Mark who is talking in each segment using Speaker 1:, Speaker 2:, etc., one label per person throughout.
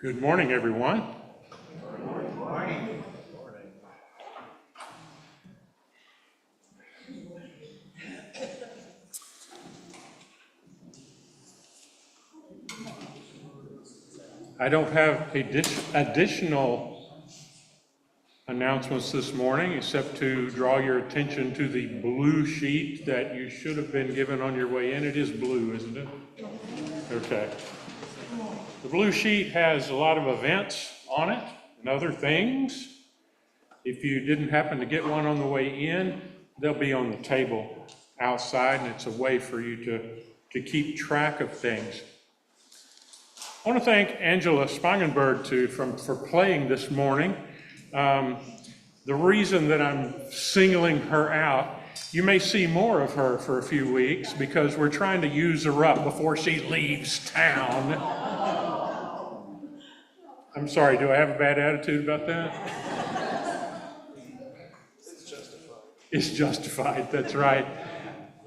Speaker 1: Good morning, everyone.
Speaker 2: Good morning.
Speaker 1: I don't have additional announcements this morning, except to draw your attention to the blue sheet that you should have been given on your way in. It is blue, isn't it? Okay. The blue sheet has a lot of events on it and other things. If you didn't happen to get one on the way in, they'll be on the table outside, and it's a way for you to keep track of things. I want to thank Angela Spangenberg for playing this morning. The reason that I'm singling her out, you may see more of her for a few weeks because we're trying to use her up before she leaves town. I'm sorry, do I have a bad attitude about that? It's justified, that's right.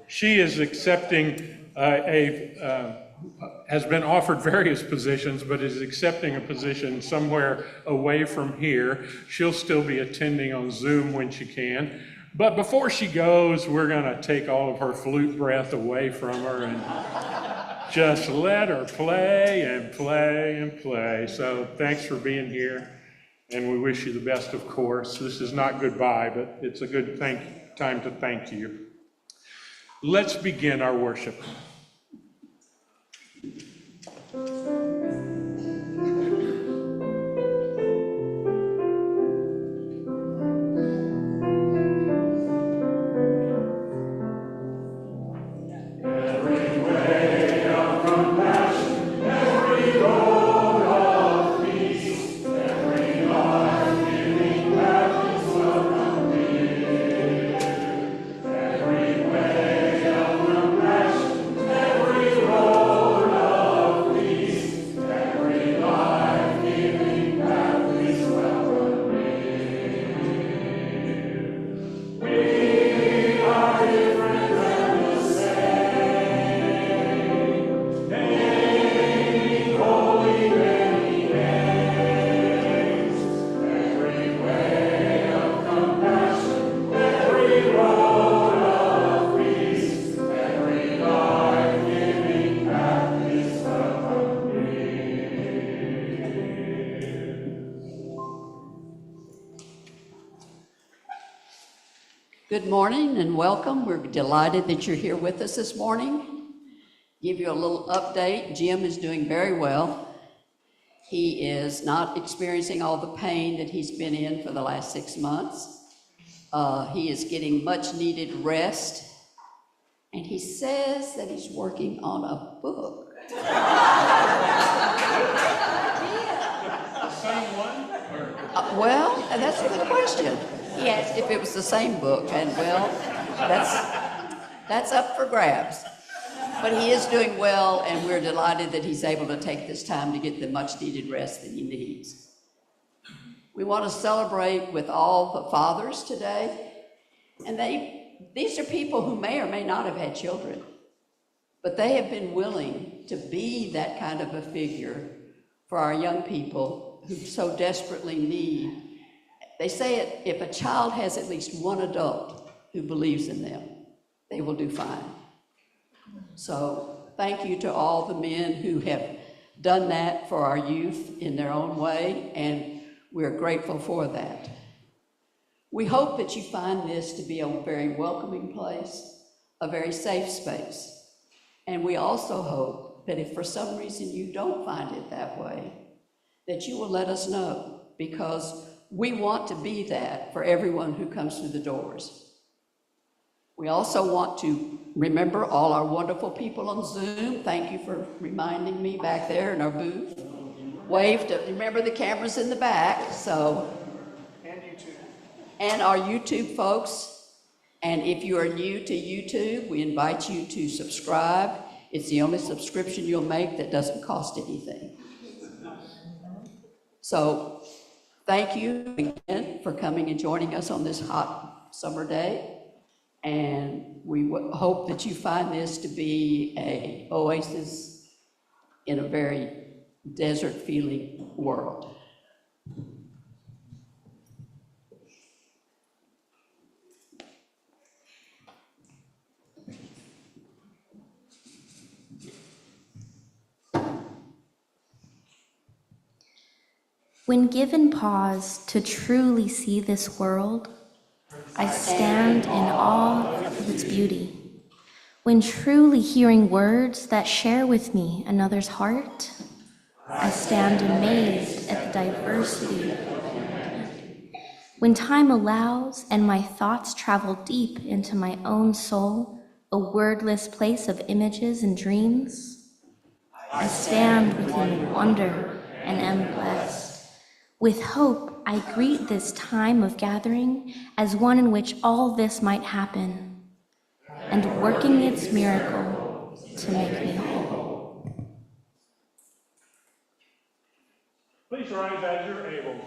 Speaker 1: She is accepting has been offered various positions, but is accepting a position somewhere away from here. She'll still be attending on Zoom when she can. But before she goes, we're going to take all of her flute breath away from her and just let her play and play and play. So thanks for being here, and we wish you the best, of course. This is not goodbye, but it's a good time to thank you. Let's begin our worship.
Speaker 3: Good morning and welcome. We're delighted that you're here with us this morning. Give you a little update. Jim is doing very well. He is not experiencing all the pain that he's been in for the last 6 months. He is getting much needed rest. And he says that he's working on a book.
Speaker 1: The same one?
Speaker 3: Well, that's a good question. He asked if it was the same book, and well, that's up for grabs. But he is doing well, and we're delighted that he's able to take this time to get the much needed rest that he needs. We want to celebrate with all the fathers today, and these are people who may or may not have had children, but they have been willing to be that kind of a figure for our young people who so desperately need. They say it, if a child has at least one adult who believes in them, they will do fine. So thank you to all the men who have done that for our youth in their own way, and we're grateful for that. We hope that you find this to be a very welcoming place, a very safe space. And we also hope that if for some reason you don't find it that way, that you will let us know, because we want to be that for everyone who comes through the doors. We also want to remember all our wonderful people on Zoom. Thank you for reminding me back there in our booth. Wave to remember the cameras in the back. So,
Speaker 2: And YouTube.
Speaker 3: and our YouTube folks. And if you are new to YouTube, we invite you to subscribe. It's the only subscription you'll make that doesn't cost anything. So thank you again for coming and joining us on this hot summer day. And we hope that you find this to be an oasis in a very desert-feeling world.
Speaker 4: When given pause to truly see this world, I stand in awe of its beauty. When truly hearing words that share with me another's heart, I stand amazed at the diversity. When time allows and my thoughts travel deep into my own soul, a wordless place of images and dreams, I stand within wonder and am blessed. With hope, I greet this time of gathering as one in which all this might happen, and working its miracle to make me whole.
Speaker 1: Please rise as you're able.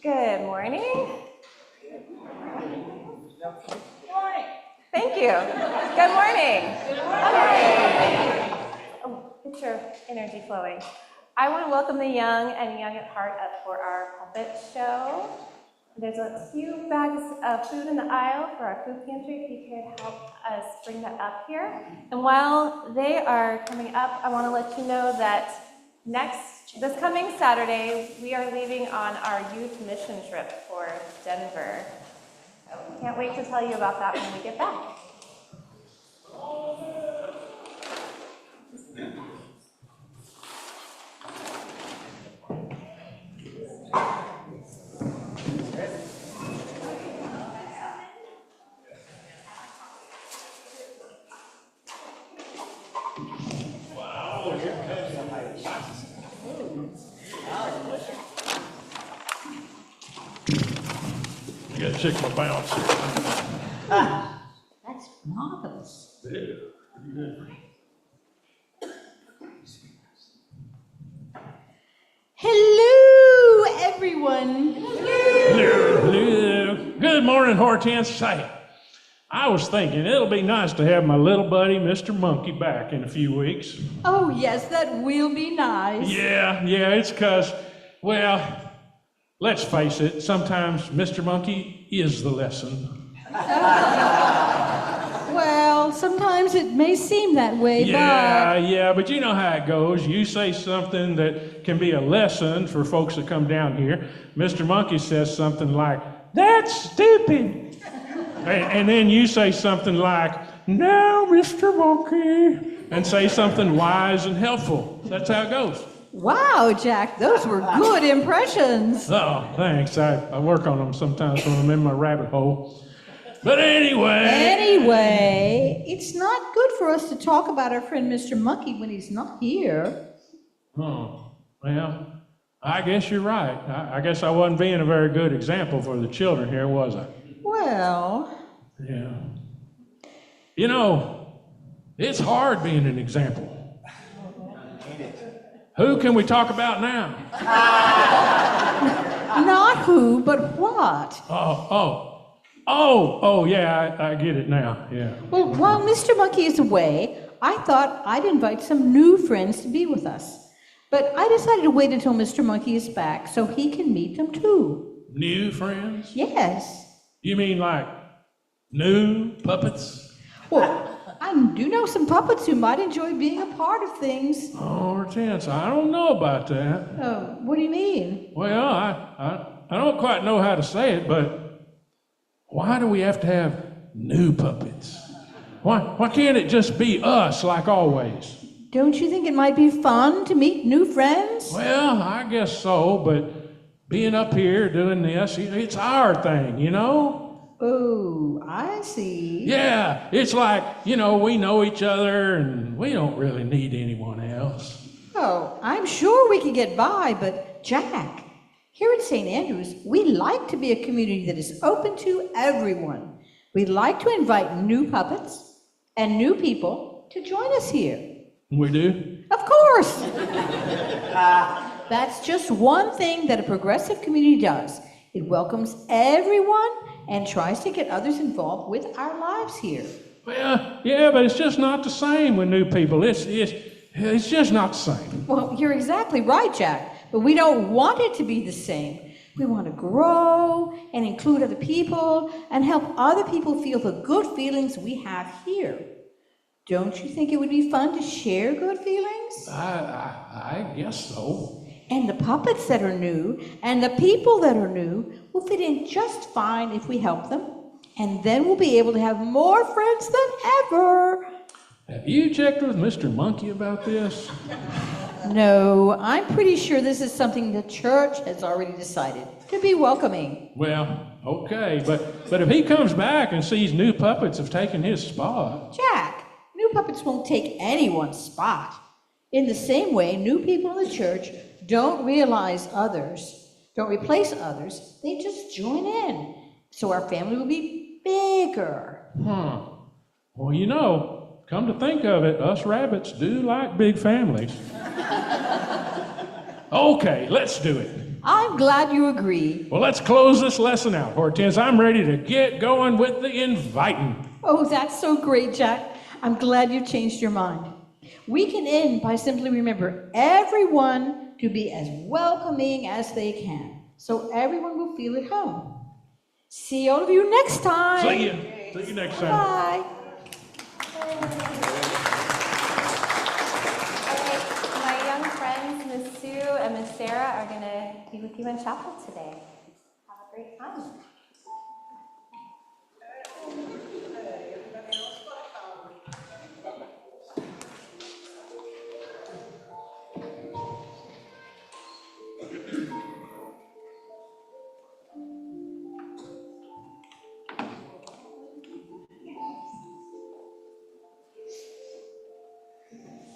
Speaker 5: Good morning. Good morning. Thank you. Good morning. Okay. Oh, get your energy flowing. I want to welcome the young and young at heart up for our puppet show. There's a few bags of food in the aisle for our food pantry. If you could help us bring that up here. And while they are coming up, I want to let you know that this coming Saturday, we are leaving on our youth mission trip for Denver. So can't wait to tell you about that when we get back.
Speaker 6: Gotta check my bounce.
Speaker 3: That's marvelous.
Speaker 7: Hello, everyone.
Speaker 6: Good morning, Hortense. Say, I was thinking it'll be nice to have my little buddy, Mr. Monkey, back in a few weeks.
Speaker 7: Oh, yes, that will be nice.
Speaker 6: Yeah, it's 'cause, well, let's face it, sometimes Mr. Monkey is the lesson.
Speaker 7: Well, sometimes it may seem that way,
Speaker 6: Yeah, but you know how it goes. You say something that can be a lesson for folks that come down here. Mr. Monkey says something like, "That's stupid." And then you say something like, "No, Mr. Monkey," and say something wise and helpful. That's how it goes.
Speaker 7: Wow, Jack, those were good impressions.
Speaker 6: Oh, thanks. I work on them sometimes when I'm in my rabbit hole. But
Speaker 7: Anyway, it's not good for us to talk about our friend Mr. Monkey when he's not here.
Speaker 6: Oh, well, I guess you're right. I guess I wasn't being a very good example for the children here, was I?
Speaker 7: Well,
Speaker 6: Yeah. You know, it's hard being an example. Who can we talk about now?
Speaker 7: not who, but what.
Speaker 6: Oh, yeah, I get it now, yeah.
Speaker 7: Well, while Mr. Monkey is away, I thought I'd invite some new friends to be with us. But I decided to wait until Mr. Monkey is back so he can meet them too.
Speaker 6: New friends?
Speaker 7: Yes.
Speaker 6: You mean like new puppets?
Speaker 7: Well, I do know some puppets who might enjoy being a part of things.
Speaker 6: Oh, Hortense, I don't know about that.
Speaker 7: Oh, what do you mean?
Speaker 6: Well, I don't quite know how to say it, but why do we have to have new puppets? Why can't it just be us like always?
Speaker 7: Don't you think it might be fun to meet new friends?
Speaker 6: Well, I guess so, but being up here doing this, it's our thing, you know?
Speaker 7: Oh, I see.
Speaker 6: Yeah, it's like, we know each other and we don't really need anyone else.
Speaker 7: Oh, I'm sure we could get by, but Jack, here at St. Andrews, we like to be a community that is open to everyone. We like to invite new puppets and new people to join us here.
Speaker 6: We do?
Speaker 7: Of course! That's just one thing that a progressive community does. It welcomes everyone and tries to get others involved with our lives here.
Speaker 6: Well, yeah, but it's just not the same with new people. It's just not the same.
Speaker 7: Well, you're exactly right, Jack. But we don't want it to be the same. We want to grow and include other people and help other people feel the good feelings we have here. Don't you think it would be fun to share good feelings?
Speaker 6: I guess so.
Speaker 7: And the puppets that are new and the people that are new will fit in just fine if we help them. And then we'll be able to have more friends than ever.
Speaker 6: Have you checked with Mr. Monkey about this?
Speaker 7: No, I'm pretty sure this is something the church has already decided to be welcoming.
Speaker 6: Well, okay, but if he comes back and sees new puppets have taken his spot.
Speaker 7: Jack, new puppets won't take anyone's spot. In the same way, new people in the church don't replace others. They just join in. So our family will be bigger.
Speaker 6: Well, come to think of it, us rabbits do like big families. Okay, let's do it.
Speaker 7: I'm glad you agree.
Speaker 6: Well, let's close this lesson out, Hortense. I'm ready to get going with the inviting.
Speaker 7: Oh, that's so great, Jack. I'm glad you changed your mind. We can end by simply remember everyone to be as welcoming as they can, so everyone will feel at home. See all of you next time.
Speaker 6: See you next time.
Speaker 7: Bye.
Speaker 5: My young friends, Miss Sue and Miss Sarah, are going to be with you in chapel today. Have a great time.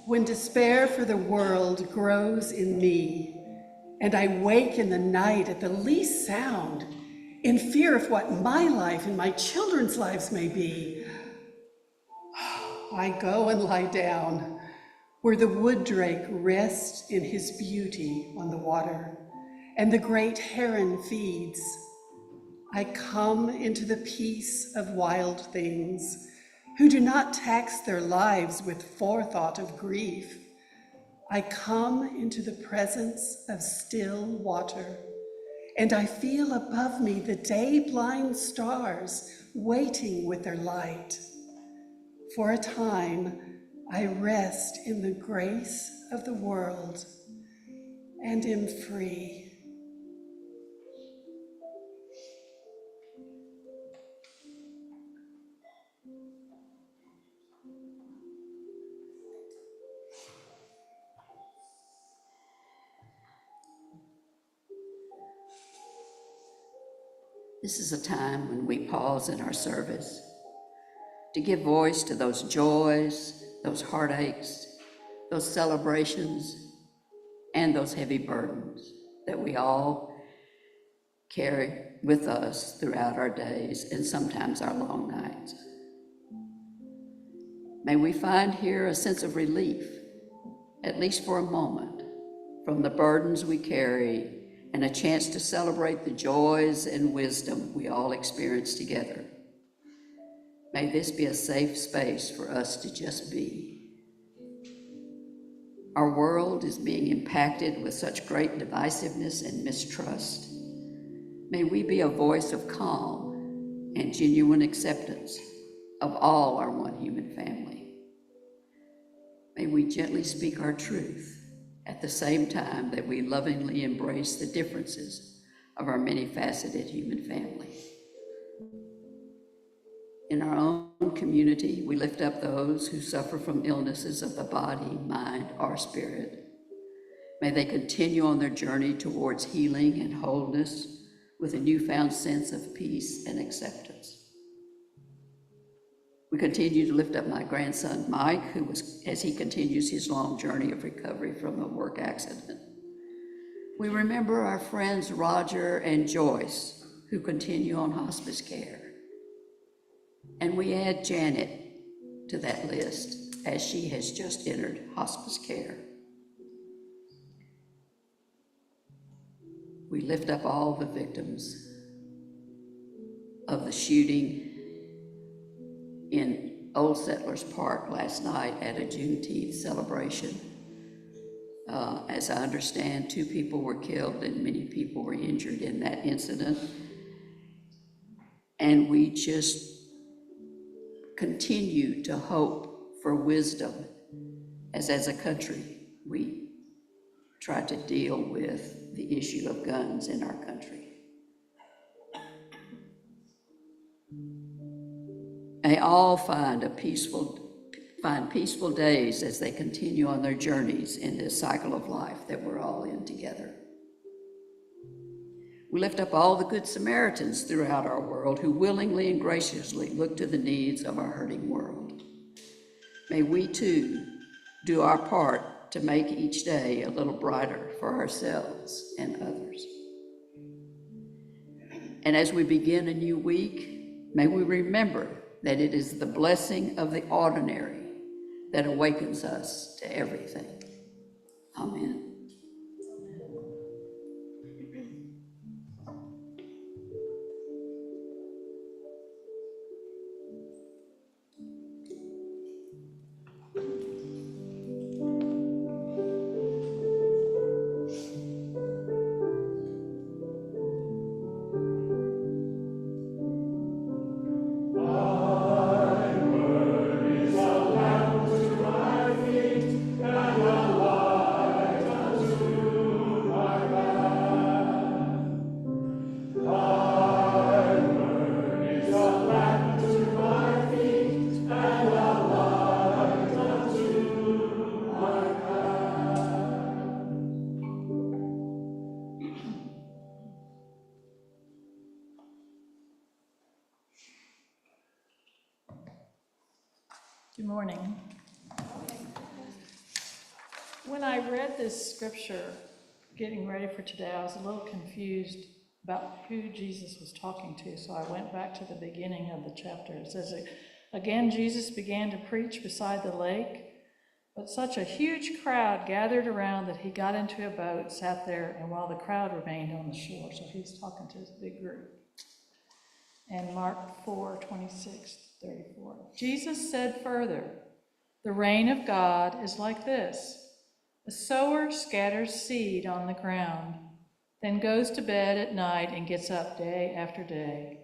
Speaker 8: When despair for the world grows in me, and I wake in the night at the least sound, in fear of what my life and my children's lives may be, I go and lie down where the wood drake rests in his beauty on the water, and the great heron feeds. I come into the peace of wild things, who do not tax their lives with forethought of grief. I come into the presence of still water, and I feel above me the day-blind stars waiting with their light. For a time, I rest in the grace of the world and am free.
Speaker 3: This is a time when we pause in our service to give voice to those joys, those heartaches, those celebrations, and those heavy burdens that we all carry with us throughout our days and sometimes our long nights. May we find here a sense of relief, at least for a moment, from the burdens we carry and a chance to celebrate the joys and wisdom we all experience together. May this be a safe space for us to just be. Our world is being impacted with such great divisiveness and mistrust. May we be a voice of calm and genuine acceptance of all our one human family. May we gently speak our truth at the same time that we lovingly embrace the differences of our many-faceted human family. In our own community, we lift up those who suffer from illnesses of the body, mind, or spirit. May they continue on their journey towards healing and wholeness with a newfound sense of peace and acceptance. We continue to lift up my grandson, Mike, as he continues his long journey of recovery from a work accident. We remember our friends Roger and Joyce, who continue on hospice care. And we add Janet to that list, as she has just entered hospice care. We lift up all the victims of the shooting in Old Settlers Park last night at a Juneteenth celebration. As I understand, 2 people were killed and many people were injured in that incident. And we just continue to hope for wisdom as a country we try to deal with the issue of guns in our country. May all find peaceful days as they continue on their journeys in this cycle of life that we're all in together. We lift up all the good Samaritans throughout our world who willingly and graciously look to the needs of our hurting world. May we too do our part to make each day a little brighter for ourselves and others. And as we begin a new week, may we remember that it is the blessing of the ordinary that awakens us to everything. Amen.
Speaker 9: Good morning. When I read this scripture, getting ready for today, I was a little confused about who Jesus was talking to, so I went back to the beginning of the chapter. It says, again, Jesus began to preach beside the lake, but such a huge crowd gathered around that he got into a boat, sat there, and while the crowd remained on the shore. So he's talking to this big group. And Mark 4:26-34. Jesus said further, the reign of God is like this. A sower scatters seed on the ground, then goes to bed at night and gets up day after day.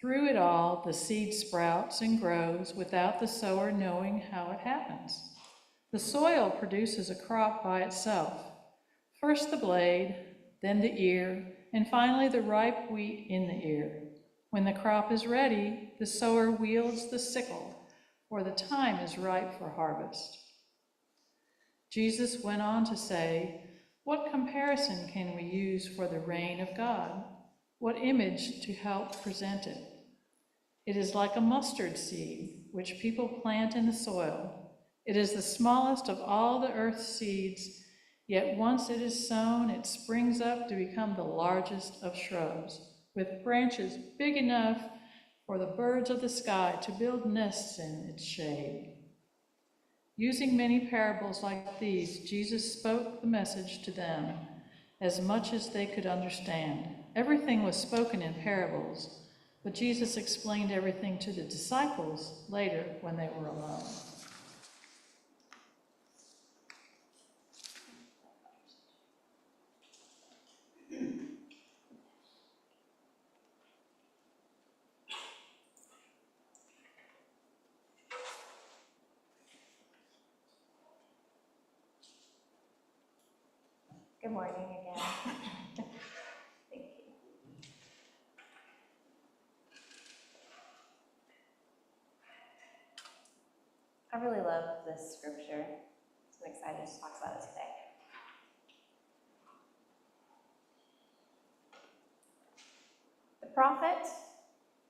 Speaker 9: Through it all, the seed sprouts and grows without the sower knowing how it happens. The soil produces a crop by itself. First the blade, then the ear, and finally the ripe wheat in the ear. When the crop is ready, the sower wields the sickle, for the time is ripe for harvest. Jesus went on to say, what comparison can we use for the reign of God? What image to help present it? It is like a mustard seed, which people plant in the soil. It is the smallest of all the earth's seeds, yet once it is sown, it springs up to become the largest of shrubs, with branches big enough for the birds of the sky to build nests in its shade. Using many parables like these, Jesus spoke the message to them as much as they could understand. Everything was spoken in parables, but Jesus explained everything to the disciples later when they were alone.
Speaker 5: Good morning again. Thank you. I really love this scripture, so I'm excited to talk about it today. The prophet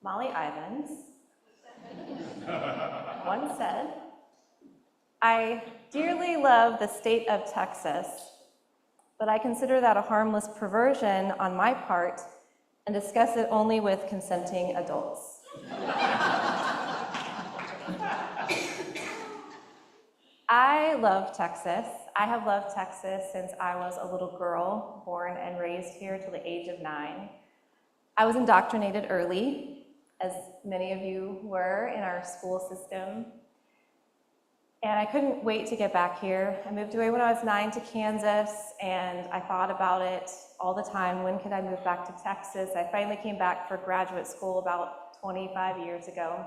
Speaker 5: Molly Ivins once said, I dearly love the state of Texas, but I consider that a harmless perversion on my part and discuss it only with consenting adults. I love Texas. I have loved Texas since I was a little girl, born and raised here till the age of 9. I was indoctrinated early, as many of you were in our school system. And I couldn't wait to get back here. I moved away when I was 9 to Kansas, and I thought about it all the time. When could I move back to Texas? I finally came back for graduate school about 25 years ago.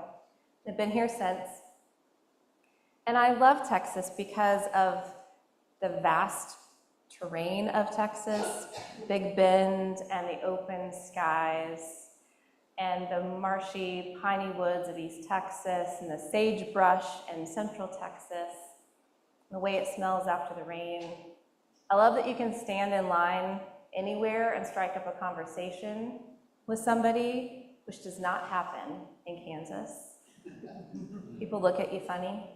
Speaker 5: I've been here since. And I love Texas because of the vast terrain of Texas, Big Bend and the open skies, and the marshy, piney woods of East Texas, and the sagebrush in Central Texas, and the way it smells after the rain. I love that you can stand in line anywhere and strike up a conversation with somebody, which does not happen in Kansas. People look at you funny.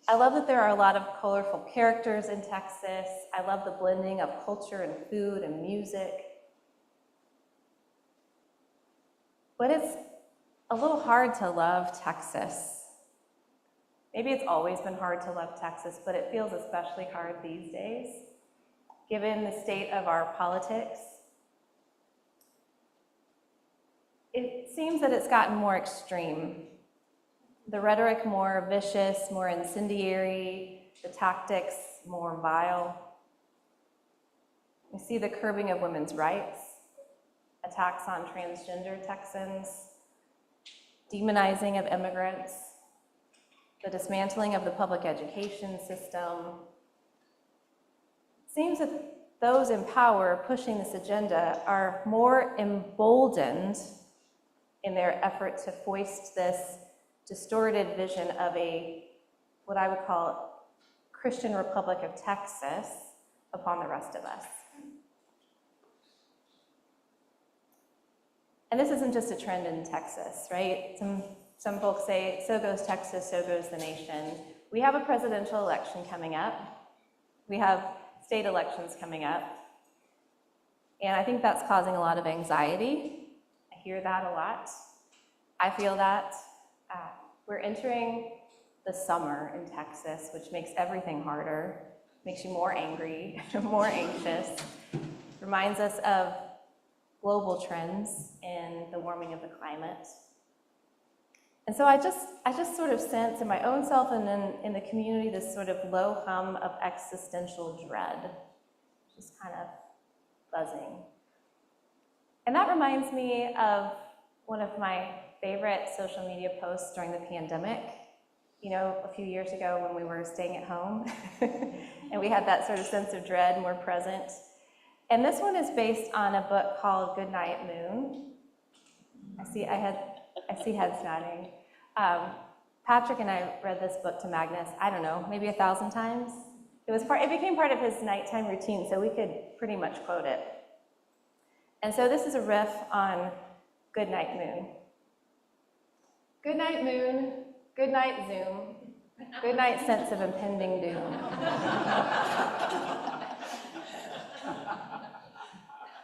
Speaker 5: I love that there are a lot of colorful characters in Texas. I love the blending of culture and food and music. But it's a little hard to love Texas. Maybe it's always been hard to love Texas, but it feels especially hard these days, given the state of our politics. It seems that it's gotten more extreme. The rhetoric more vicious, more incendiary, the tactics more vile. We see the curbing of women's rights, attacks on transgender Texans, demonizing of immigrants, the dismantling of the public education system. It seems that those in power pushing this agenda are more emboldened in their effort to foist this distorted vision of what I would call Christian Republic of Texas upon the rest of us. And this isn't just a trend in Texas, right? Some folks say, so goes Texas, so goes the nation. We have a presidential election coming up. We have state elections coming up. And I think that's causing a lot of anxiety. I hear that a lot. I feel that. We're entering the summer in Texas, which makes everything harder, makes you more angry, more anxious, reminds us of global trends in the warming of the climate. And so I just sort of sense in my own self and in the community this sort of low hum of existential dread, just kind of buzzing. And that reminds me of one of my favorite social media posts during the pandemic. You know, a few years ago when we were staying at home and we had that sort of sense of dread more present. And this one is based on a book called Good Night Moon. I see heads nodding. Patrick and I read this book to Magnus, I don't know, maybe 1,000 times. It became part of his nighttime routine, so we could pretty much quote it. And so this is a riff on Good Night Moon. Good night, moon. Good night, Zoom. Good night, sense of impending doom.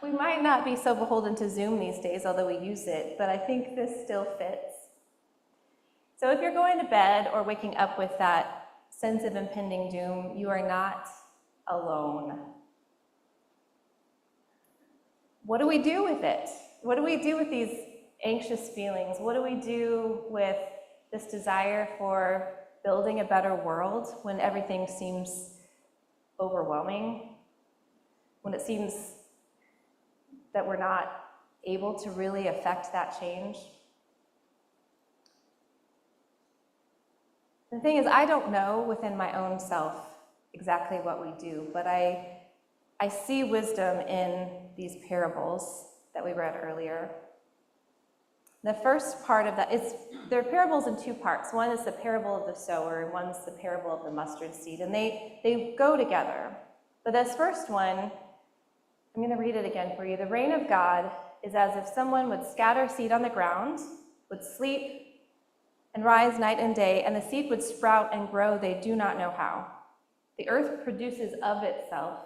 Speaker 5: We might not be so beholden to Zoom these days, although we use it, but I think this still fits. So if you're going to bed or waking up with that sense of impending doom, you are not alone. What do we do with it? What do we do with these anxious feelings? What do we do with this desire for building a better world when everything seems overwhelming? When it seems that we're not able to really affect that change? The thing is, I don't know within my own self exactly what we do, but I see wisdom in these parables that we read earlier. The first part of that is, there are parables in two parts. One is the parable of the sower, and one's the parable of the mustard seed, and they go together. But this first one, I'm going to read it again for you. The reign of God is as if someone would scatter seed on the ground, would sleep and rise night and day, and the seed would sprout and grow, they do not know how. The earth produces of itself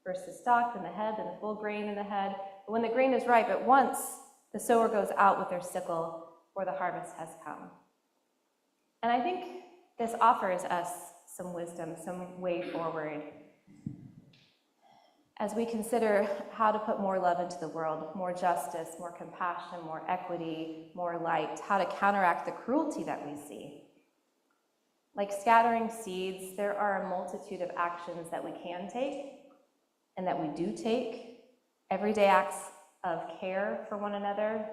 Speaker 5: first the stalk, then the head, then the full grain in the head. But when the grain is ripe, at once the sower goes out with their sickle, for the harvest has come. And I think this offers us some wisdom, some way forward, as we consider how to put more love into the world, more justice, more compassion, more equity, more light, how to counteract the cruelty that we see. Like scattering seeds, there are a multitude of actions that we can take and that we do take, everyday acts of care for one another,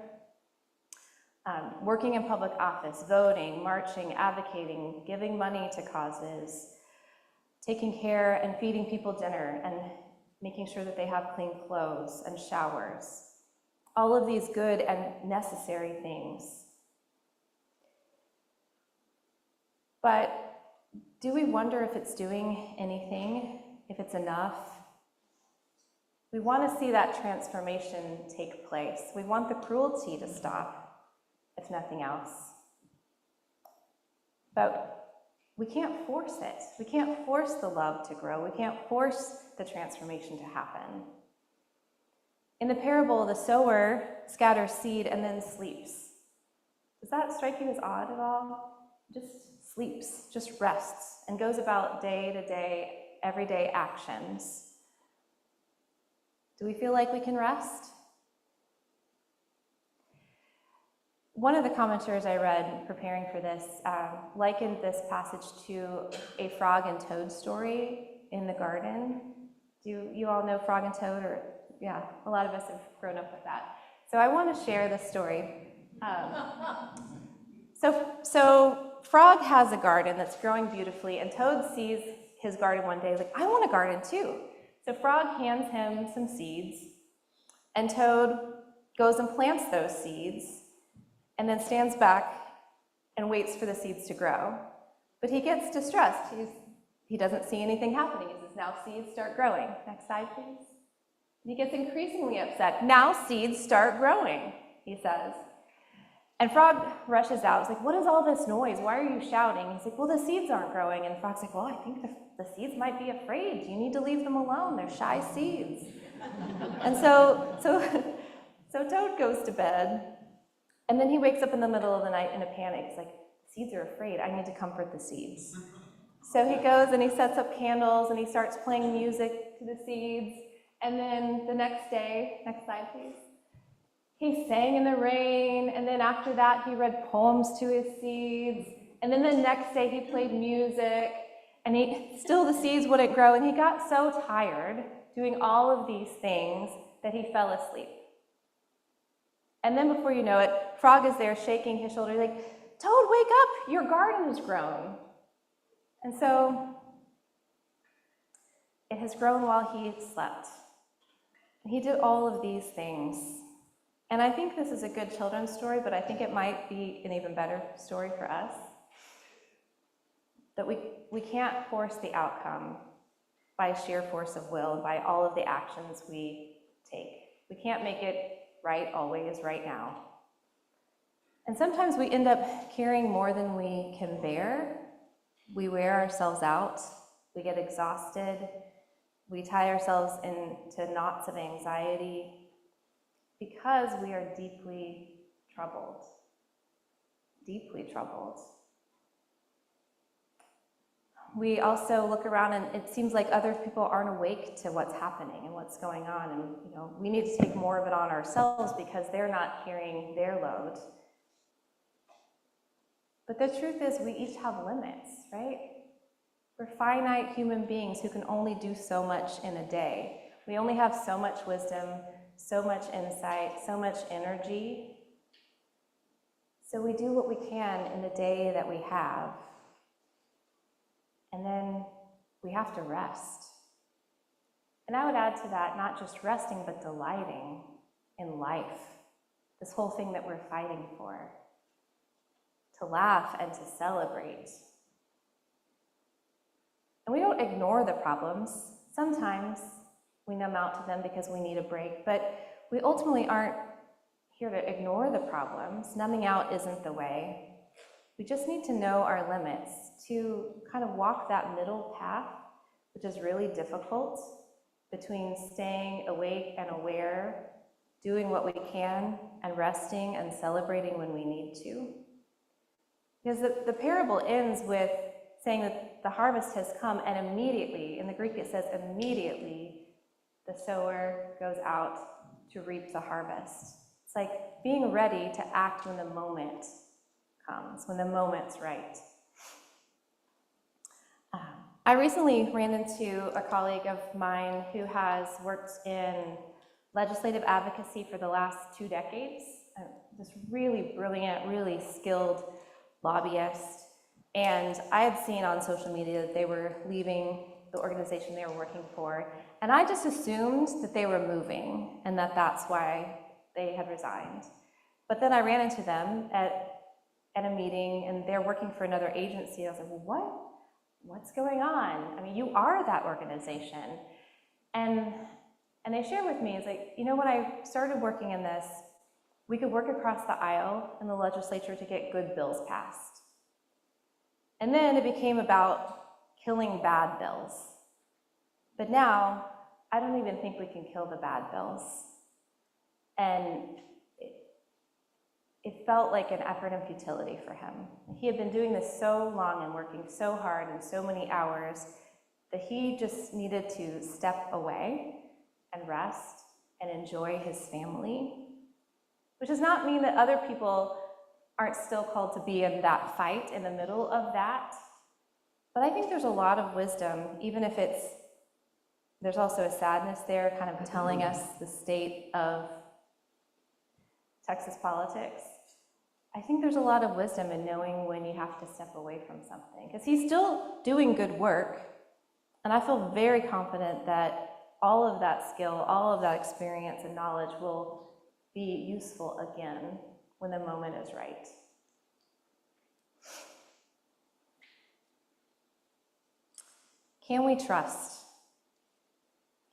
Speaker 5: working in public office, voting, marching, advocating, giving money to causes, taking care and feeding people dinner, and making sure that they have clean clothes and showers. All of these good and necessary things. But do we wonder if it's doing anything, if it's enough? We want to see that transformation take place. We want the cruelty to stop, if nothing else. But we can't force it. We can't force the love to grow. We can't force the transformation to happen. In the parable, the sower scatters seed and then sleeps. Does that strike you as odd at all? Just sleeps, just rests, and goes about day to day, everyday actions. Do we feel like we can rest? One of the commenters I read preparing for this likened this passage to a frog and toad story in the garden. Do you all know Frog and Toad? Or yeah, a lot of us have grown up with that. So I want to share this story. So Frog has a garden that's growing beautifully, and Toad sees his garden one day, like, I want a garden too. So Frog hands him some seeds, and Toad goes and plants those seeds, and then stands back and waits for the seeds to grow. But he gets distressed. He doesn't see anything happening. He says, now seeds start growing. Next slide, please. And he gets increasingly upset. Now seeds start growing, he says. And Frog rushes out. He's like, what is all this noise? Why are you shouting? He's like, well, the seeds aren't growing. And Frog's like, well, I think the seeds might be afraid. You need to leave them alone. They're shy seeds. And so Toad goes to bed, and then he wakes up in the middle of the night in a panic. He's like, the seeds are afraid. I need to comfort the seeds. So he goes and he sets up candles and he starts playing music to the seeds. And then the next day, next slide please, he sang in the rain. And then after that, he read poems to his seeds. And then the next day he played music. And still the seeds wouldn't grow. And he got so tired doing all of these things that he fell asleep. And then before you know it, Frog is there shaking his shoulder like, Toad, wake up, your garden has grown. And so it has grown while he slept. And he did all of these things. And I think this is a good children's story, but I think it might be an even better story for us. That we can't force the outcome by sheer force of will and by all of the actions we take. We can't make it right always, right now. And sometimes we end up carrying more than we can bear. We wear ourselves out, we get exhausted, we tie ourselves into knots of anxiety because we are deeply troubled. Deeply troubled. We also look around and it seems like other people aren't awake to what's happening and what's going on, and we need to take more of it on ourselves because they're not carrying their load. But the truth is we each have limits, right? We're finite human beings who can only do so much in a day. We only have so much wisdom, so much insight, so much energy. So we do what we can in the day that we have. And then we have to rest. And I would add to that, not just resting, but delighting in life. This whole thing that we're fighting for. To laugh and to celebrate. And we don't ignore the problems. Sometimes we numb out to them because we need a break, but we ultimately aren't here to ignore the problems. Numbing out isn't the way. We just need to know our limits, to kind of walk that middle path, which is really difficult, between staying awake and aware, doing what we can, and resting and celebrating when we need to. Because the parable ends with saying that the harvest has come, and immediately, in the Greek it says immediately, the sower goes out to reap the harvest. It's like being ready to act when the moment comes, when the moment's right. I recently ran into a colleague of mine who has worked in legislative advocacy for the last 2 decades. This really brilliant, really skilled lobbyist. And I had seen on social media that they were leaving the organization they were working for. And I just assumed that they were moving and that that's why they had resigned. But then I ran into them at a meeting and they're working for another agency. I was like, well, what's going on? I mean, you are that organization. And they shared with me, it's like, when I started working in this, we could work across the aisle in the legislature to get good bills passed. And then it became about killing bad bills. But now, I don't even think we can kill the bad bills. And it felt like an effort and futility for him. He had been doing this so long and working so hard and so many hours that he just needed to step away and rest and enjoy his family. Which does not mean that other people aren't still called to be in that fight in the middle of that. But I think there's a lot of wisdom, even if there's also a sadness there, kind of telling us the state of Texas politics. I think there's a lot of wisdom in knowing when you have to step away from something, because he's still doing good work, and I feel very confident that all of that skill, all of that experience and knowledge will be useful again when the moment is right. Can we trust?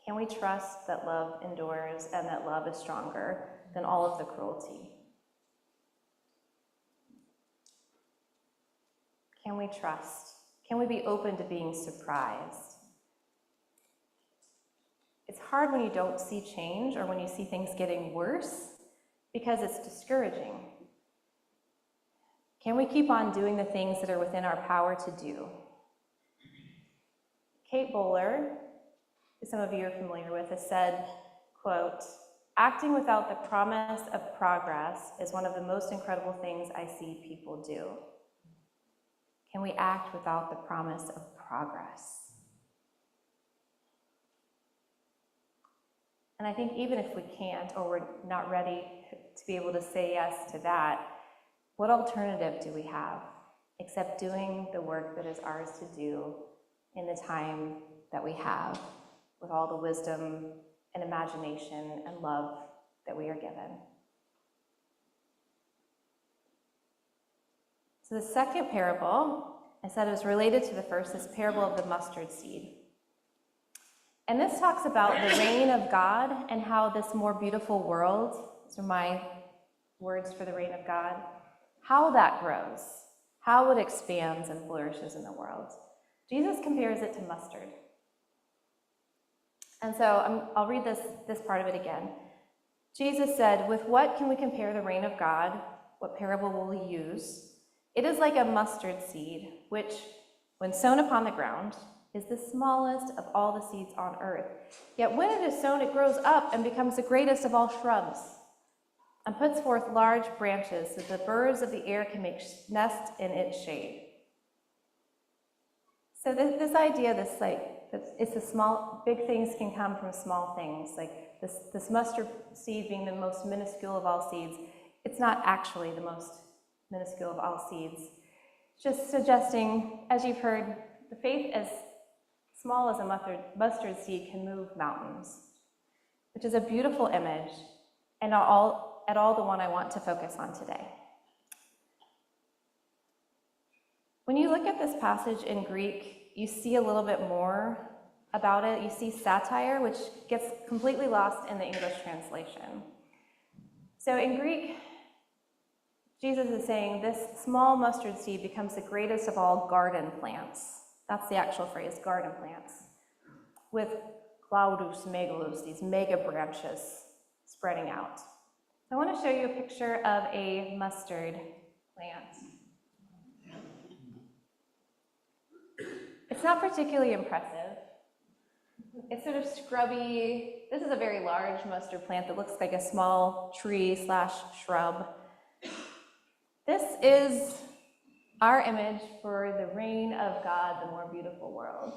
Speaker 5: Can we trust that love endures and that love is stronger than all of the cruelty? Can we trust? Can we be open to being surprised? it's hard when you don't see change or when you see things getting worse because it's discouraging. Can we keep on doing the things that are within our power to do? Kate Bowler, who some of you are familiar with, has said, quote, "Acting without the promise of progress is one of the most incredible things I see people do." Can we act without the promise of progress? And I think even if we can't, or we're not ready to be able to say yes to that, what alternative do we have except doing the work that is ours to do in the time that we have, with all the wisdom and imagination and love that we are given? So the second parable, I said, is related to the first, this parable of the mustard seed. And this talks about the reign of God and how this more beautiful world, these are my words for the reign of God, how that grows, how it expands and flourishes in the world. Jesus compares it to mustard. And so I'll read this part of it again. Jesus said, "With what can we compare the reign of God? What parable will we use? It is like a mustard seed, which, when sown upon the ground, is the smallest of all the seeds on earth. Yet when it is sown, it grows up and becomes the greatest of all shrubs, and puts forth large branches so that the birds of the air can make nests in its shade." So this idea, it's a small, big things can come from small things, like this mustard seed being the most minuscule of all seeds. It's not actually the most minuscule of all seeds. Just suggesting, as you've heard, the faith as small as a mustard seed can move mountains, which is a beautiful image, and at all the one I want to focus on today. When you look at this passage in Greek, you see a little bit more about it. You see satire, which gets completely lost in the English translation. So in Greek, Jesus is saying this small mustard seed becomes the greatest of all garden plants. That's the actual phrase, garden plants, with claudus megalus, these mega branches spreading out. I want to show you a picture of a mustard plant. It's not particularly impressive. It's sort of scrubby. This is a very large mustard plant that looks like a small tree/shrub. This is our image for the reign of God, the more beautiful world.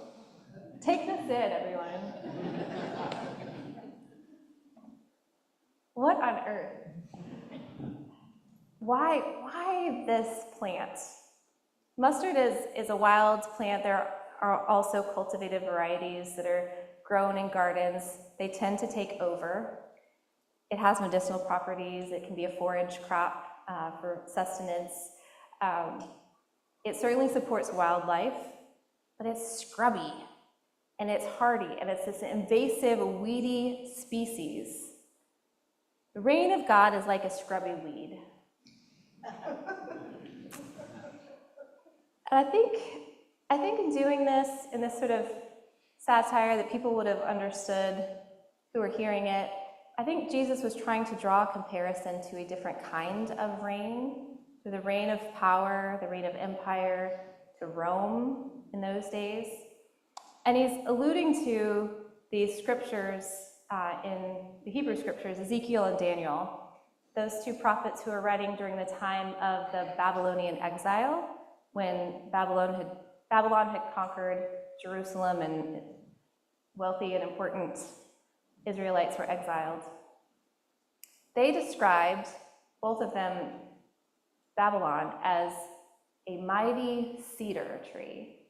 Speaker 5: Take this in, everyone. What on earth? Why this plant? Mustard is a wild plant. There are also cultivated varieties that are grown in gardens. They tend to take over. It has medicinal properties. It can be a forage crop for sustenance. It certainly supports wildlife, but it's scrubby, and it's hardy, and it's this invasive, weedy species. The reign of God is like a scrubby weed. And I think in doing this, in this sort of satire that people would have understood who were hearing it, I think Jesus was trying to draw a comparison to a different kind of reign, to the reign of power, the reign of empire, to Rome in those days. And he's alluding to these scriptures in the Hebrew scriptures, Ezekiel and Daniel, those two prophets who are writing during the time of the Babylonian exile, when Babylon had conquered Jerusalem and wealthy and important Israelites were exiled. They described, both of them, Babylon as a mighty cedar tree,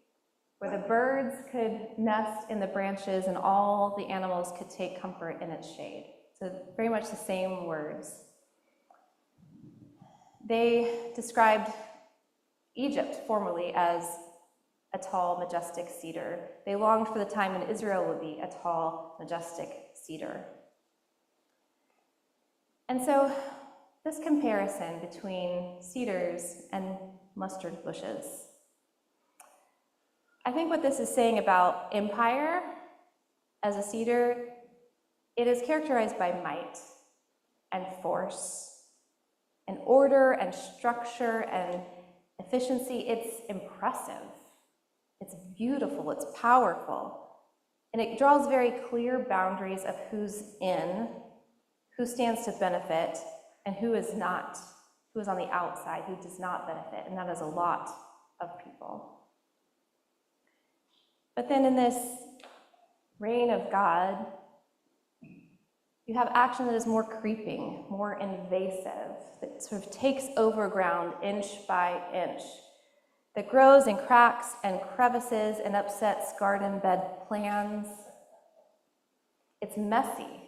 Speaker 5: where the birds could nest in the branches and all the animals could take comfort in its shade. So very much the same words. They described Egypt formerly as a tall, majestic cedar. They longed for the time when Israel would be a tall, majestic cedar. And so this comparison between cedars and mustard bushes, I think what this is saying about empire as a cedar It is characterized by might and force and order and structure and efficiency. It's impressive. It's beautiful. It's powerful. And it draws very clear boundaries of who's in, who stands to benefit, and who is not, who is on the outside, who does not benefit. And that is a lot of people. But then in this reign of God, you have action that is more creeping, more invasive, that sort of takes over ground inch by inch, that grows in cracks and crevices and upsets garden bed plans. It's messy.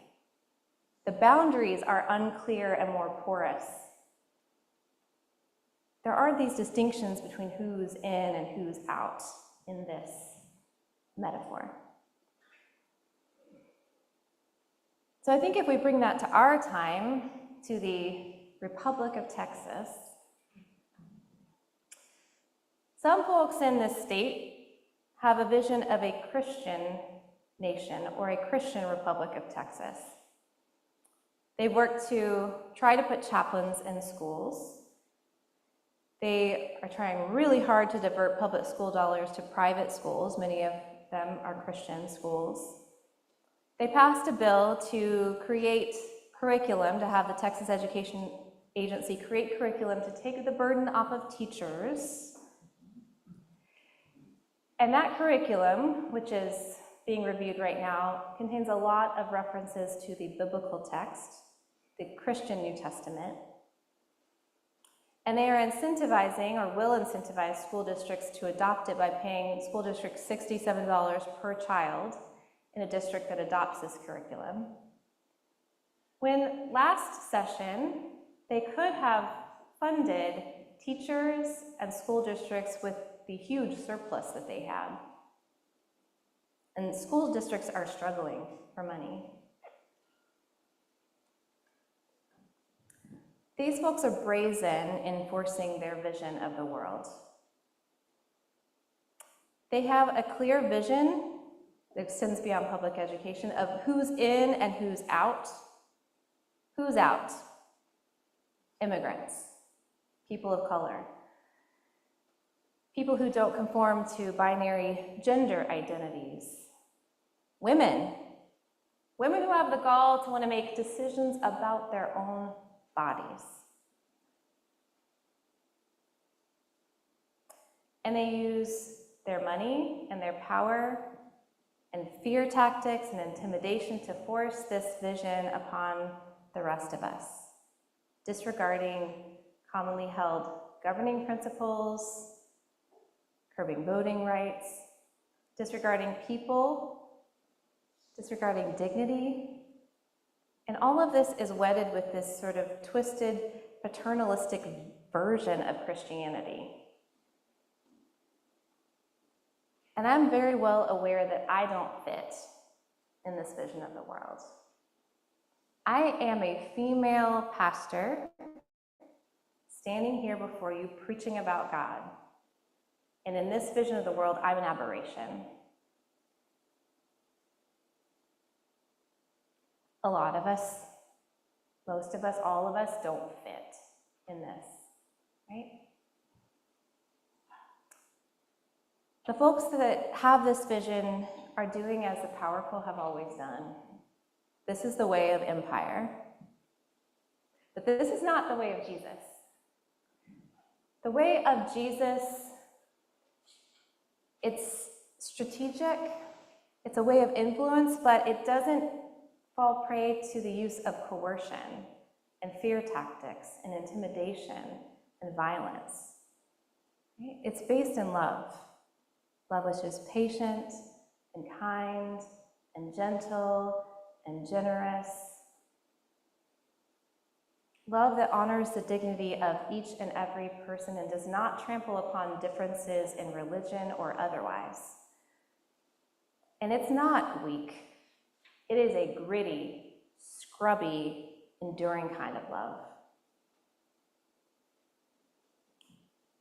Speaker 5: The boundaries are unclear and more porous. There are these distinctions between who's in and who's out in this metaphor. So I think if we bring that to our time, to the Republic of Texas, some folks in this state have a vision of a Christian nation or a Christian Republic of Texas. They work to try to put chaplains in schools. They are trying really hard to divert public school dollars to private schools. Many of them are Christian schools. They passed a bill to create curriculum, to have the Texas Education Agency create curriculum to take the burden off of teachers. And that curriculum, which is being reviewed right now, contains a lot of references to the biblical text, the Christian New Testament. And they are incentivizing, or will incentivize, school districts to adopt it by paying school districts $67 per child in a district that adopts this curriculum. When last session, they could have funded teachers and school districts with the huge surplus that they had. And school districts are struggling for money. These folks are brazen in forcing their vision of the world. They have a clear vision that extends beyond public education of who's in and who's out. Who's out? Immigrants, people of color, people who don't conform to binary gender identities, women who have the gall to want to make decisions about their own bodies. And they use their money and their power and fear tactics and intimidation to force this vision upon the rest of us, disregarding commonly held governing principles, curbing voting rights, disregarding people, disregarding dignity. And all of this is wedded with this sort of twisted, paternalistic version of Christianity. And I'm very well aware that I don't fit in this vision of the world. I am a female pastor standing here before you preaching about God. And in this vision of the world, I'm an aberration. A lot of us, most of us, all of us don't fit in this, right? The folks that have this vision are doing as the powerful have always done. This is the way of empire. But this is not the way of Jesus. The way of Jesus, it's strategic, it's a way of influence, but it doesn't fall prey to the use of coercion and fear tactics and intimidation and violence. Right? It's based in love. Love which is patient and kind and gentle and generous. Love that honors the dignity of each and every person and does not trample upon differences in religion or otherwise. And it's not weak. It is a gritty, scrubby, enduring kind of love.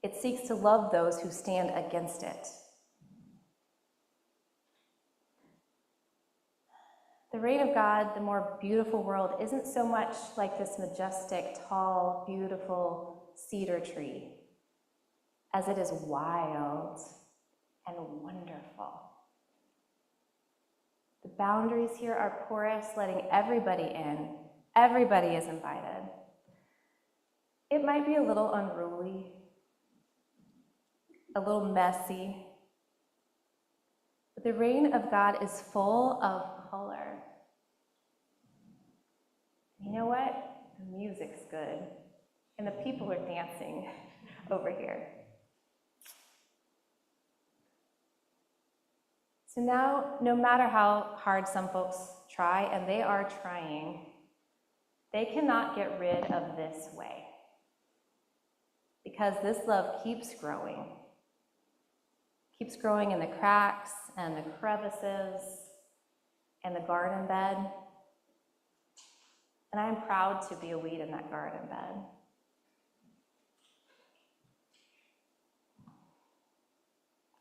Speaker 5: It seeks to love those who stand against it. the reign of God, the more beautiful world, isn't so much like this majestic, tall, beautiful cedar tree as it is wild and wonderful. The boundaries here are porous, letting everybody in. Everybody is invited. It might be a little unruly, a little messy, but the reign of God is full of color. You know what? The music's good, and the people are dancing over here. So now, no matter how hard some folks try, and they are trying, they cannot get rid of this way. Because this love keeps growing in the cracks and the crevices and the garden bed. And I am proud to be a weed in that garden bed.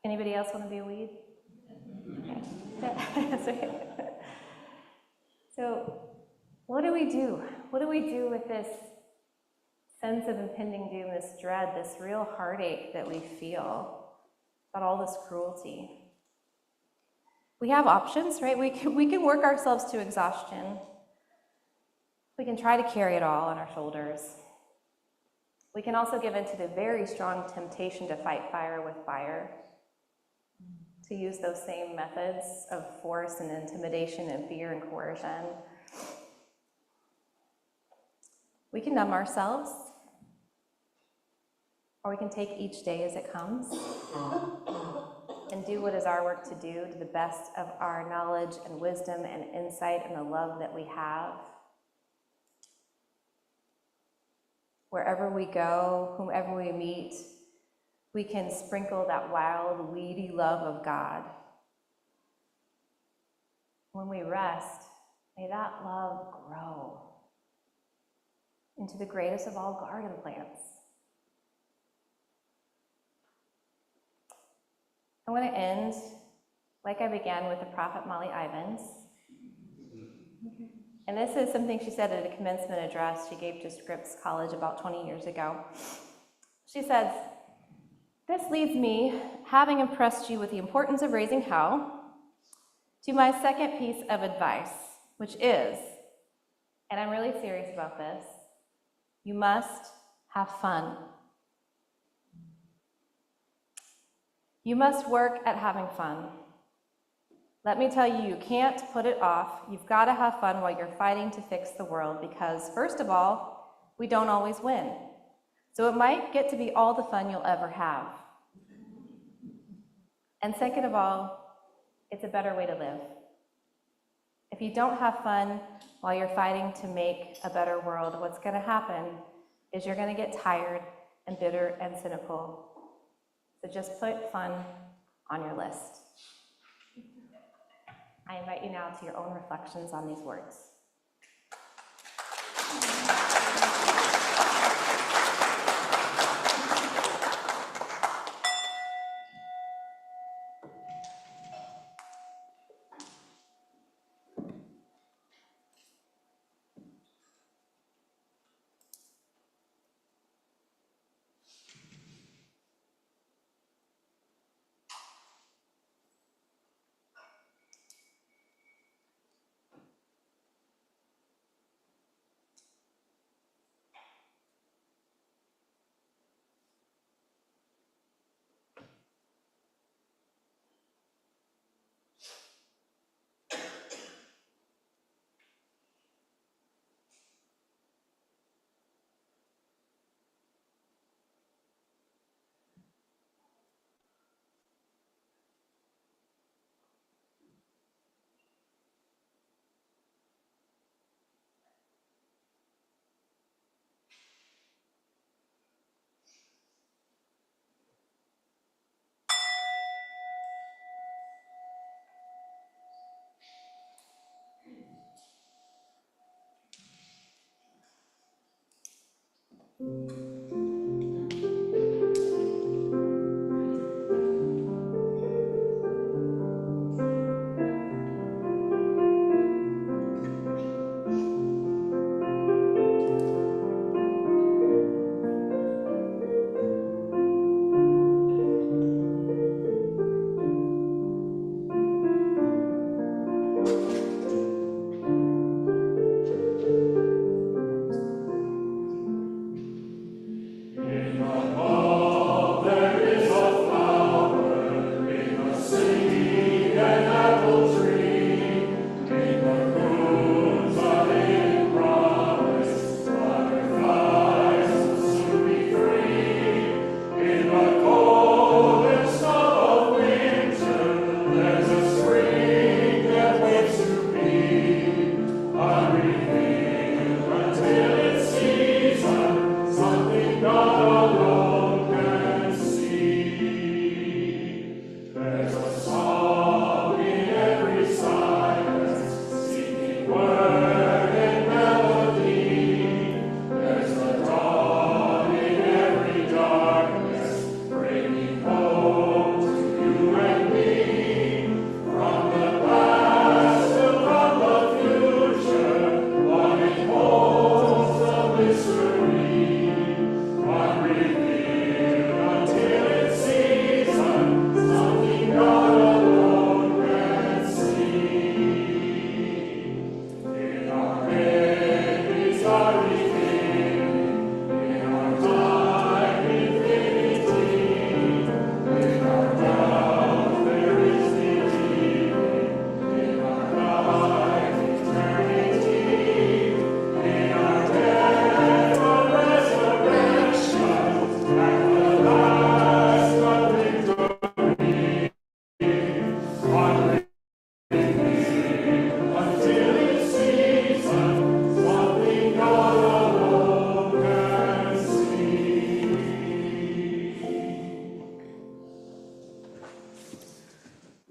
Speaker 5: Anybody else want to be a weed? Okay. So, what do we do? What do we do with this sense of impending doom, this dread, this real heartache that we feel about all this cruelty? We have options, right? We can work ourselves to exhaustion. We can try to carry it all on our shoulders. We can also give in to the very strong temptation to fight fire with fire, to use those same methods of force and intimidation and fear and coercion. We can numb ourselves, or we can take each day as it comes and do what is our work to do to the best of our knowledge and wisdom and insight and the love that we have. Wherever we go, whomever we meet, we can sprinkle that wild, weedy love of God. When we rest, may that love grow into the greatest of all garden plants. I want to end like I began with the prophet Molly Ivins. And this is something she said at a commencement address she gave to Scripps College about 20 years ago. She says, "This leads me, having impressed you with the importance of raising hell, to my second piece of advice, which is, and I'm really serious about this, you must have fun. You must work at having fun. Let me tell you, you can't put it off. You've got to have fun while you're fighting to fix the world because, first of all, we don't always win. So it might get to be all the fun you'll ever have. And second of all, it's a better way to live. If you don't have fun while you're fighting to make a better world, what's going to happen is you're going to get tired and bitter and cynical. So just put fun on your list." I invite you now to your own reflections on these words.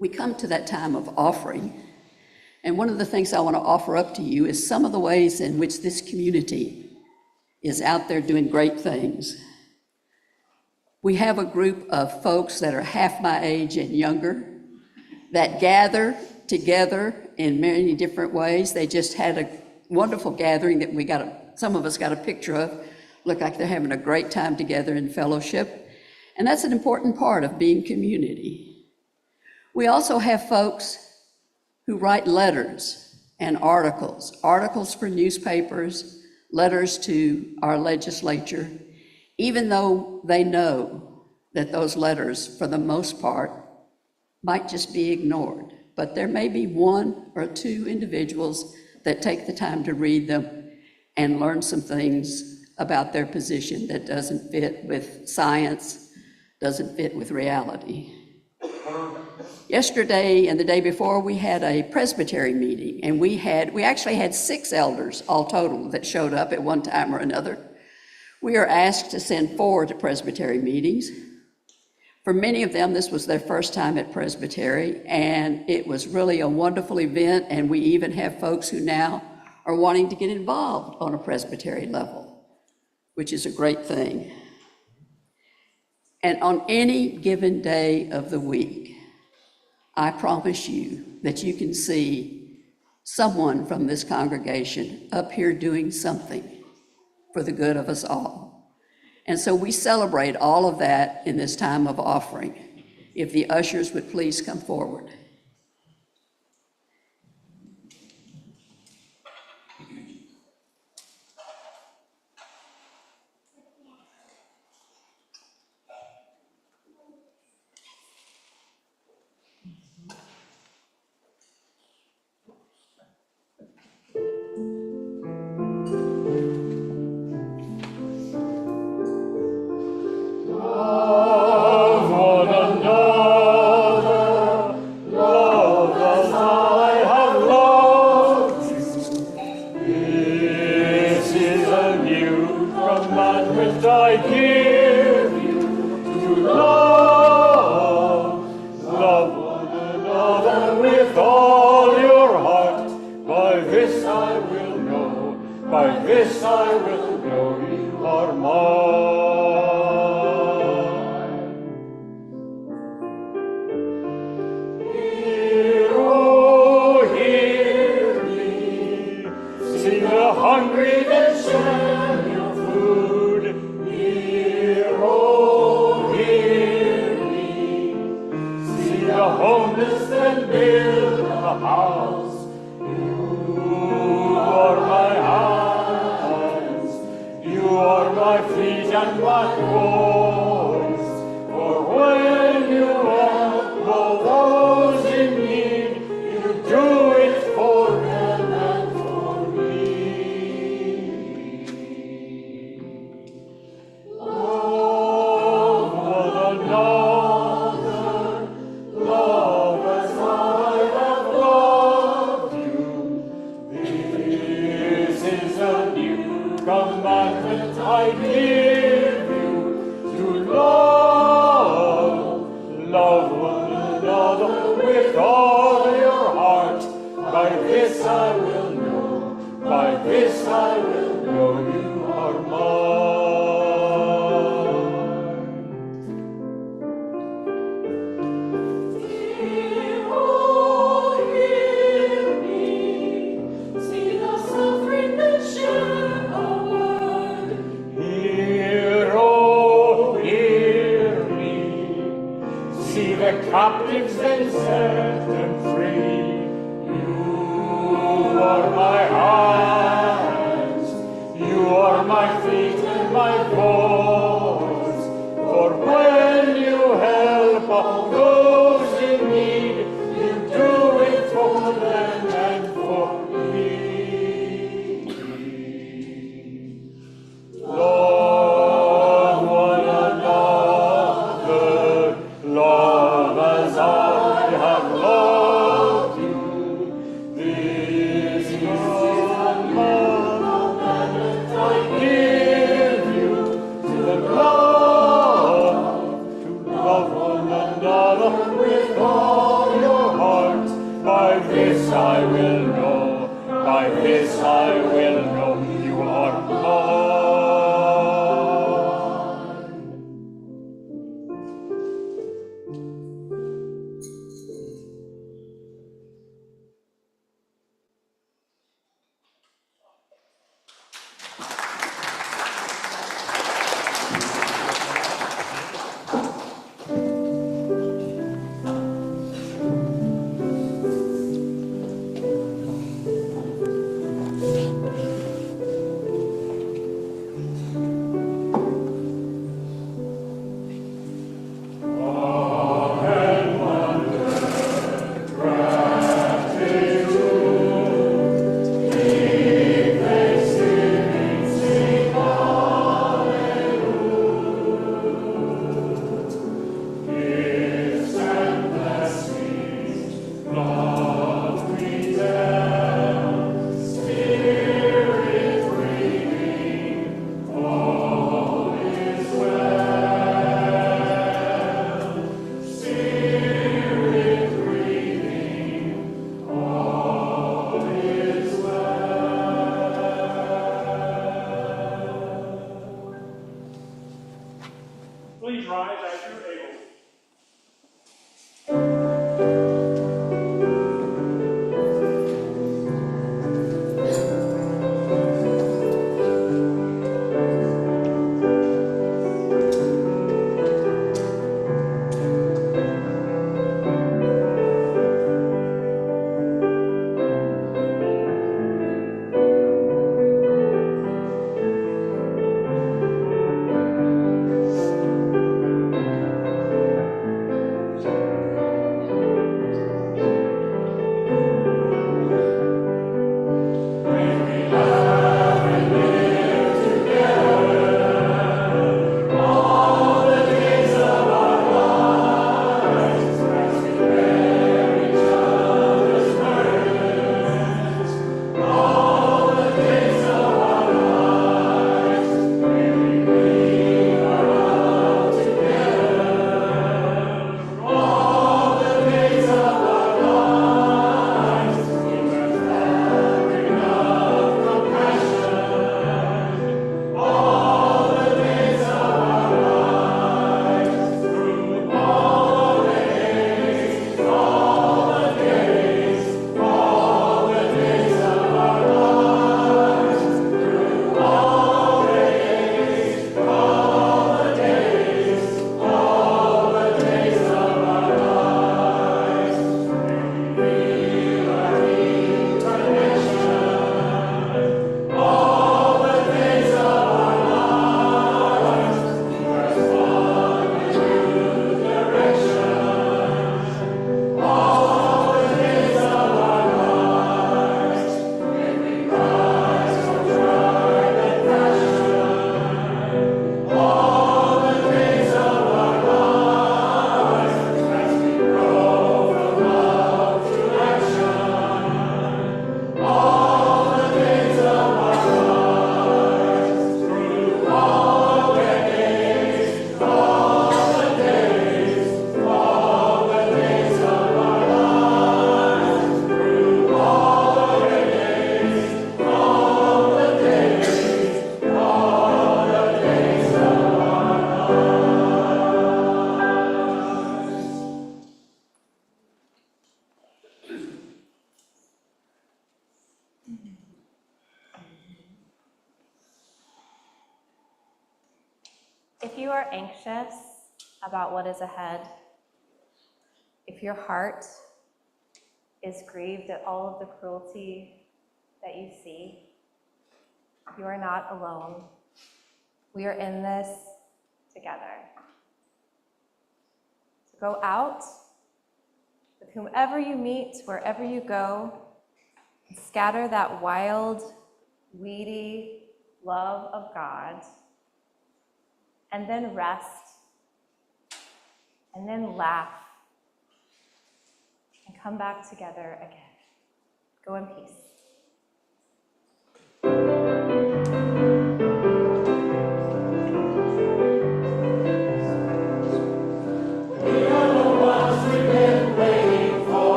Speaker 3: We come to that time of offering, and one of the things I want to offer up to you is some of the ways in which this community is out there doing great things. We have a group of folks that are half my age and younger that gather together in many different ways. They just had a wonderful gathering that some of us got a picture of. Look like they're having a great time together in fellowship. And that's an important part of being community. We also have folks who write letters and articles for newspapers, letters to our legislature, even though they know that those letters, for the most part, might just be ignored. But there may be one or two individuals that take the time to read them and learn some things about their position that doesn't fit with science, doesn't fit with reality. Yesterday and the day before, we had a presbytery meeting, and we actually had 6 elders all total that showed up at one time or another. We are asked to send 4 to presbytery meetings. For many of them, this was their first time at presbytery, and it was really a wonderful event, and we even have folks who now are wanting to get involved on a presbytery level, which is a great thing. And on any given day of the week, I promise you that you can see someone from this congregation up here doing something for the good of us all. And so we celebrate all of that in this time of offering. If the ushers would please come forward.
Speaker 10: Commandment I give captives and set them free. You are my hands, you are my feet and my voice. For when you help all those in need, you do it for them and for me. Love one another, love as I have loved you. This is the commandment I give you, to love one another with all your heart. By this I will know, by this I will know you are mine.
Speaker 6: Please rise as you're able.
Speaker 5: If you are anxious about what is ahead, If your heart is grieved at all of the cruelty that you see, you are not alone. We are in this together. So go out with whomever you meet, wherever you go, and scatter that wild, weedy love of God, and then rest, and then laugh, and come back together again. Go in peace.